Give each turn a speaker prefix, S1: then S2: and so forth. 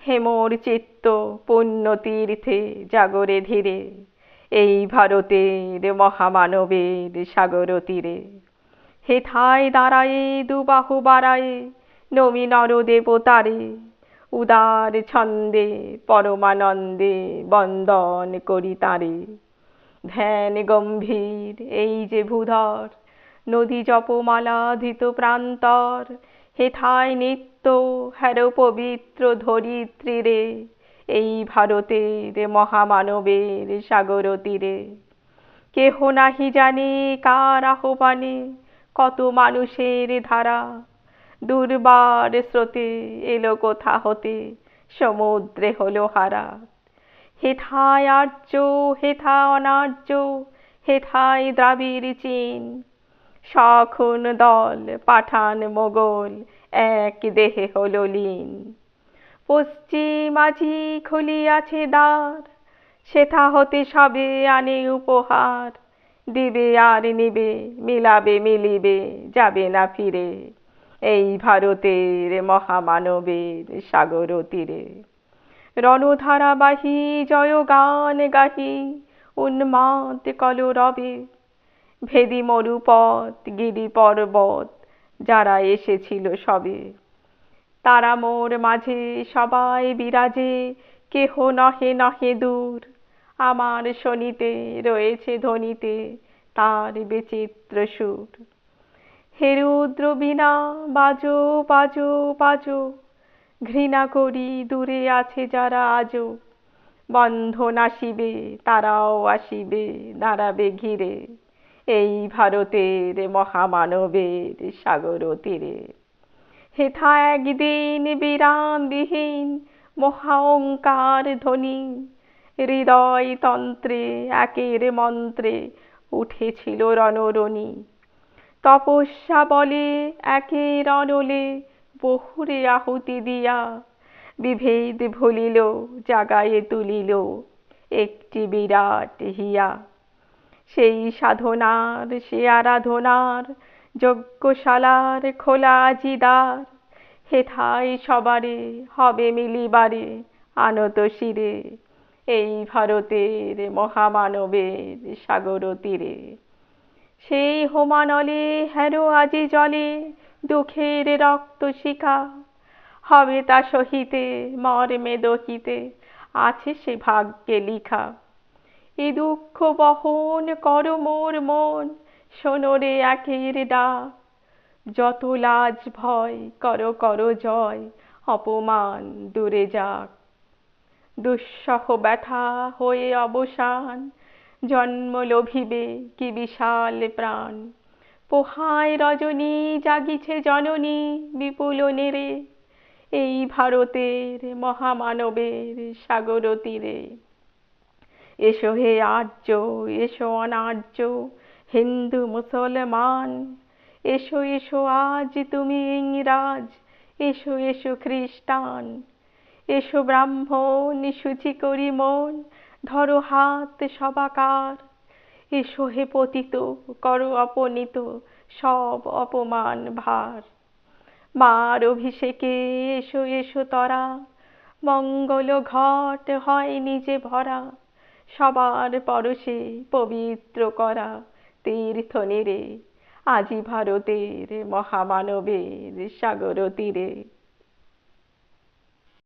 S1: হে মোর চিত্ত পুণ্য তীর্থে জাগরে ধীরে, এই ভারতের মহামানবের সাগর তীরে। হেথায় দাঁড়ায়ে দুবাহু বাড়ায়ে নমি নর দেবতারে, উদার ছন্দে পরমানন্দে বন্দন করি তারে। ধ্যান গম্ভীর এই যে ভূধর, নদী জপমালা ধৃত প্রান্তর, হেথায় নিত্য হ্যার পবিত্র ধরিত্রী রে, এই ভারতের মহামানবের সাগর তীরে। কেহ নাহি জানে কার আহ্বানে কত মানুষের ধারা, দুর্বার স্রোতে এলো কোথা হতে সমুদ্রে হলো হারা। হেথায় আর্য হেথা অনার্য, হেথায় দ্রাবিড় চীন, সখুন দল পাঠান মোগল এক দেহে হলো লীন। পশ্চিম আজি খুলিয়াছে দ্বার, সেথা হতে সবে আনে উপহার, দিবে আর নিবে মিলাবে মিলিবে যাবে না ফিরে, এই ভারতের মহামানবের সাগর তীরে। রণধারাবাহী জয় গান গাহি উন্মাদ কলরবে, ভেদি মরুপথ গিরি পর্বত যারা এসেছিল সবে। তারা মোর মাঝে সবাই বিরাজে, কেহ নহে নহে দূর, আমার শোনিতে রয়েছে ধ্বনিতে তার বিচিত্র সুর। হে রুদ্র বীণা বাজো বাজো বাজো, ঘৃণা করি দূরে আছে যারা আজো, বন্ধন আসিবে তারাও আসিবে দাঁড়াবে ঘিরে, এই ভারতের মহামানবের সাগর তীরে। হেথা একদিন বিরামবিহীন মহা ওঙ্কার ধ্বনি, হৃদয় তন্ত্রে একের মন্ত্রে উঠেছিল রণরণি। তপস্যা বলে একের অনলে বহুরে আহুতি দিয়া, বিভেদ ভুলিল জাগায়ে তুলিল একটি বিরাট হিয়া। সেই সাধনার সে আরাধনার যজ্ঞশালার খোলা আজি দ্বার, হেথায় সবারে হবে মিলিবারে আনত শিরে, এই ভারতের মহামানবের সাগর তীরে। সেই হোমানলে হেরো আজি জলে দুঃখের রক্ত শিখা, হবে তা সহিতে মর্মে দহিতে আছে সে ভাগ্যে লিখা। এ দুঃখ বহন কর মোর মন, শোনো রে একের ডাক, যত লাজ ভয় করো করো জয়, অপমান দূরে যাক। দুঃসহ ব্যথা হয়ে অবসান, জন্ম লভিবে কি বিশাল প্রাণ। পোহায় রজনী জাগিছে জননী বিপুল নীরে, এই ভারতের মহামানবের সাগর তীরে। এসো হে আর্য এসো অনার্য, হিন্দু মুসলমান, এসো এসো আজ তুমি ইংরাজ, এসো এসো খ্রিস্টান। এসো ব্রাহ্মণ শুচি করি মন, ধরো হাত সবাকার, এসো হে পতিত করো অপনীত সব অপমান ভার। মার অভিষেকে এসো এসো তরা, মঙ্গল ঘট হয় নিজে ভরা, সবার পরশে পবিত্র করা তীর্থ নীরে, আজি ভারতের মহামানবের সাগর তীরে।